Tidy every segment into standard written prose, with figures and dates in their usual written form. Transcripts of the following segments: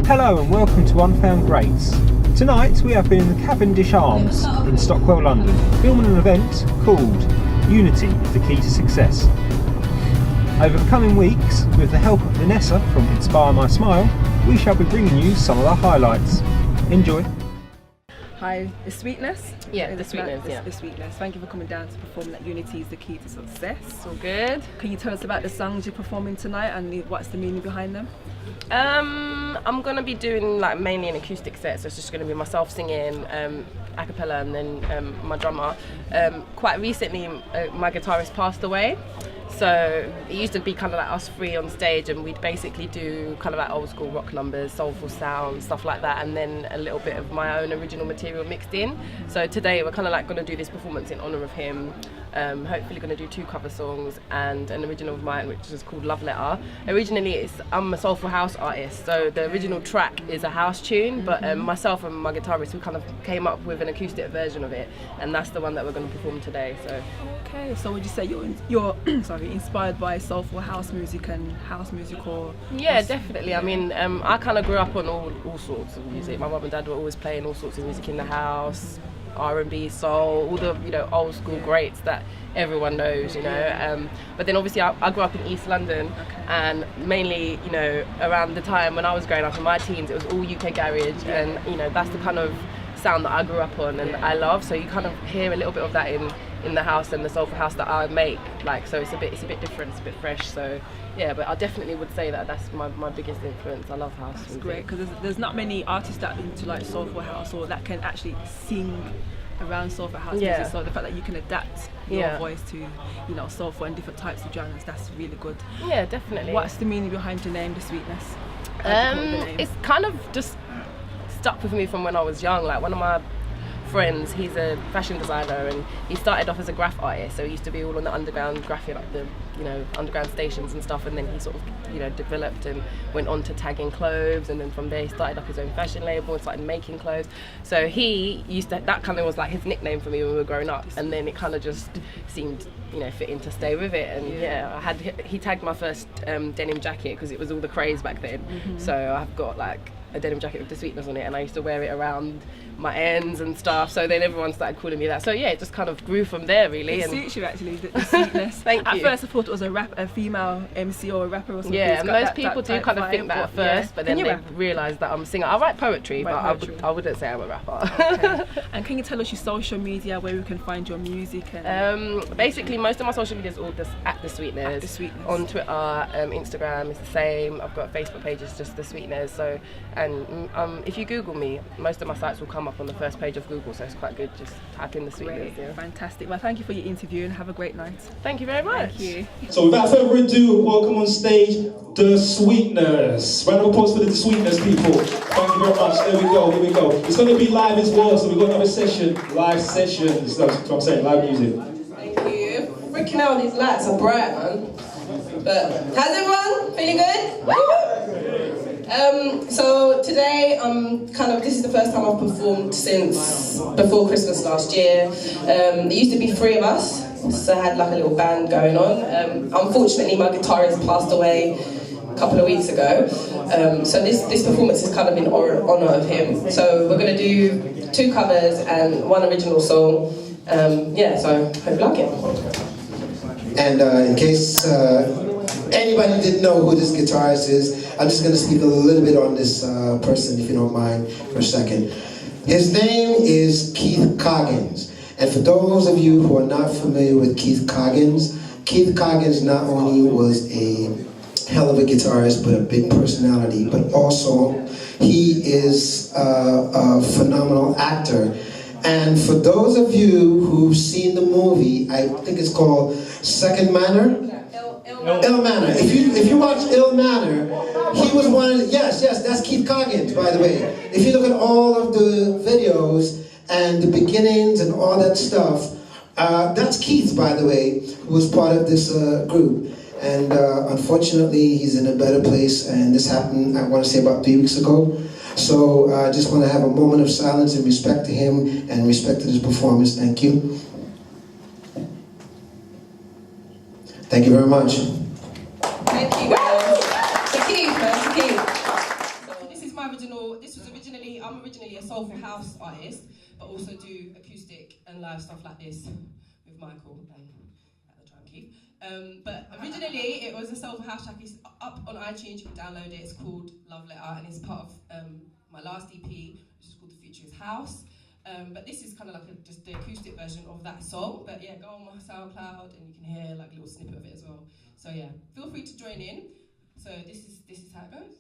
Hello and welcome to Unfound Greats. Tonight we have been in the Cavendish Arms in Stockwell, London, filming an event called Unity, the Key to Success. Over the coming weeks, with the help of Nessa from Inspire My Smile, we shall be bringing you some of our highlights. Enjoy. Hi, it's Sweetnezz. Yeah, the Sweetnezz, yeah. The Sweetnezz. Thank you for coming down to perform that Unity is the Key to Success. All good. Can you tell us about the songs you're performing tonight and what's the meaning behind them? I'm gonna be doing like mainly an acoustic set, so it's just gonna be myself singing a cappella and then my drummer. Quite recently, my guitarist passed away. So it used to be kind of like us three on stage, and we'd basically do kind of like old school rock numbers, soulful sounds, stuff like that, and then a little bit of my own original material mixed in. So today we're kind of like going to do this performance in honour of him. Hopefully going to do 2 cover songs and an original of mine, which is called Love Letter. Originally I'm a soulful house artist, so the original track is a house tune, but myself and my guitarist, we kind of came up with an acoustic version of it, and that's the one that we're going to perform today. So okay, so would you say you're sorry, inspired by soulful house music and house music, or? Yeah, definitely. I mean, I kind of grew up on all sorts of music. My mum and dad were always playing all sorts of music in the house. R&B, soul, all the old school greats that everyone knows, but then obviously I grew up in East London, and mainly around the time when I was growing up in my teens, it was all UK garage, and that's the kind of sound that I grew up on and I love. So you kind of hear a little bit of that in the house and the soulful house that I make, so it's a bit different, it's a bit fresh. So yeah, but I definitely would say that's my biggest influence. I love house music. That's great, because there's not many artists that are into like soulful house or that can actually sing around soulful house music. So the fact that you can adapt your voice to soulful and different types of genres, that's really good. Yeah, definitely. What's the meaning behind your name, the Sweetnezz? It's kind of just stuck with me from when I was young. Like one of my friends, he's a fashion designer, and he started off as a graph artist, so he used to be all on the underground graphing, like the underground stations and stuff, and then he sort of developed and went on to tagging clothes, and then from there he started up his own fashion label and started making clothes. So he used to, that kind of was like his nickname for me when we were growing up, and then it kind of just seemed fitting to stay with it. And he tagged my first denim jacket because it was all the craze back then. So I've got like a denim jacket with the Sweetnezz on it, and I used to wear it around my ends and stuff, so then everyone started calling me that. So yeah, it just kind of grew from there, really. It suits you actually, the Sweetnezz. Thank you. At first I thought it was a female MC or a rapper or something. Yeah, and most people do kind of think that at first, but then they realise that I'm a singer. I write poetry, but I wouldn't say I'm a rapper. Okay. And can you tell us your social media, where we can find your music? And basically most of my social media is all just at the Sweetnezz. On Twitter, Instagram is the same. I've got a Facebook page, it's just the Sweetnezz. So, and if you Google me, most of my sites will come up on the first page of Google, so it's quite good. Just type in the Sweetnezz. Yeah. Fantastic. Well, thank you for your interview and have a great night. Thank you very much. Thank you. So without further ado, welcome on stage the Sweetnezz. Round of applause for the Sweetnezz people. Thank you very much. There we go. Here we go. It's going to be live as well, so we've got another session, live sessions. That's what I'm saying, live music. Thank you. Freaking hell, these lights are bright, man. But how's everyone? Feeling good? So today, this is the first time I've performed since before Christmas last year. There used to be 3 of us, so I had like a little band going on. Unfortunately, my guitarist passed away a couple of weeks ago. So this performance is kind of in honour of him. So we're going to do 2 covers and 1 original song. So hope you like it. And in case anybody didn't know who this guitarist is, I'm just going to speak a little bit on this person, if you don't mind, for a second. His name is Keith Coggins. And for those of you who are not familiar with Keith Coggins not only was a hell of a guitarist, but a big personality, but also he is a phenomenal actor. And for those of you who've seen the movie, I think it's called Second Manor. Il Manor. If you watch Il Manor, he was one of the, yes, that's Keith Coggins, by the way. If you look at all of the videos and the beginnings and all that stuff, that's Keith, by the way, who was part of this group. And unfortunately, he's in a better place, and this happened, I want to say, about 3 weeks ago. So I just want to have a moment of silence in respect to him and respect to his performance. Thank you. Thank you very much. Thank you, guys. To Keith, man, to Keith. So this is my original I'm originally a soulful house artist, but also do acoustic and live stuff like this with Michael and at the drum key. But originally it was a soulful house track. It's up on iTunes, you can download it. It's called Love Letter, and it's part of my last EP, which is called The Future is House. But this is kind of like just the acoustic version of that song. But yeah, go on my SoundCloud and you can hear like a little snippet of it as well. So yeah, feel free to join in. So this is how it goes.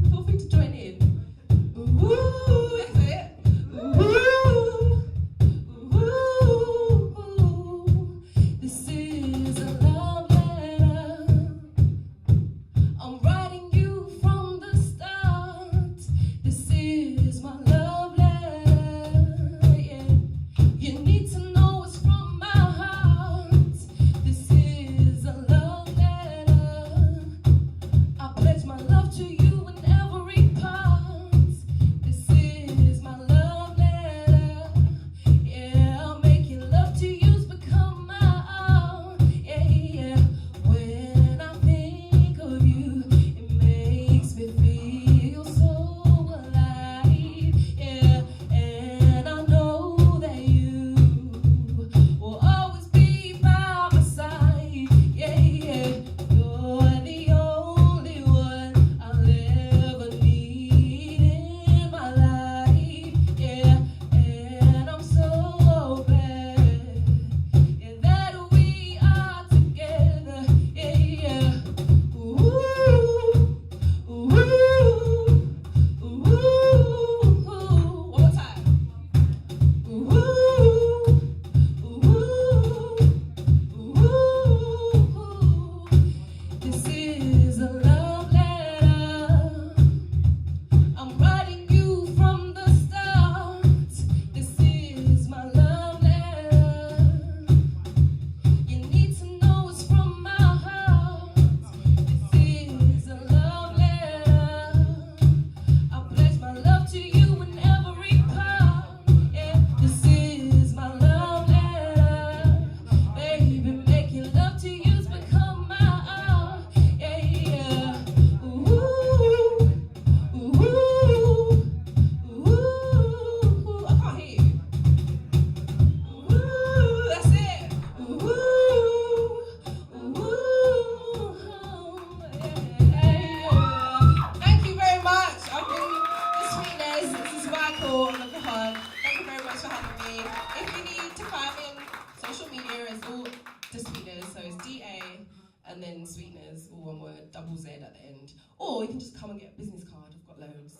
Feel free to join in. That's it. This is a love letter. I'm writing you from the start. This is my love letter. Yeah. You need to know it's from my heart. This is a love letter. I pledge my love to you in every part. This is my love letter. Yeah, I'm making love to you's become my own. Yeah, yeah. When I think of you, it makes me feel so alive. Yeah, and I know that you will always be by my side. Yeah, yeah. You're the only one I'll ever need in my life. Yeah, and I'm so glad, yeah, that we are together. Yeah, yeah. Ooh, ooh, ooh. One more time. Ooh, ooh, ooh. This is a love letter. I'm writing you from the start. This is my love letter. You need to know it's from my heart. This is a love letter. I pledge my love to you in every part. Yeah, this is my love letter. Baby, making love to you's become my own. Yeah, yeah. Ooh, ooh, ooh. I can't hear you. Ooh, that's it. Ooh, ooh, yeah. Thank you very much. I've been the Sweetnezz. This is Michael on the Cajon. Thank you very much for having me. If you need to find me on social media, it's all the Sweetnezz. So it's DA and then Sweetnezz, all one word, double Z at the end. Or you can just come and get a business card. I've got loads.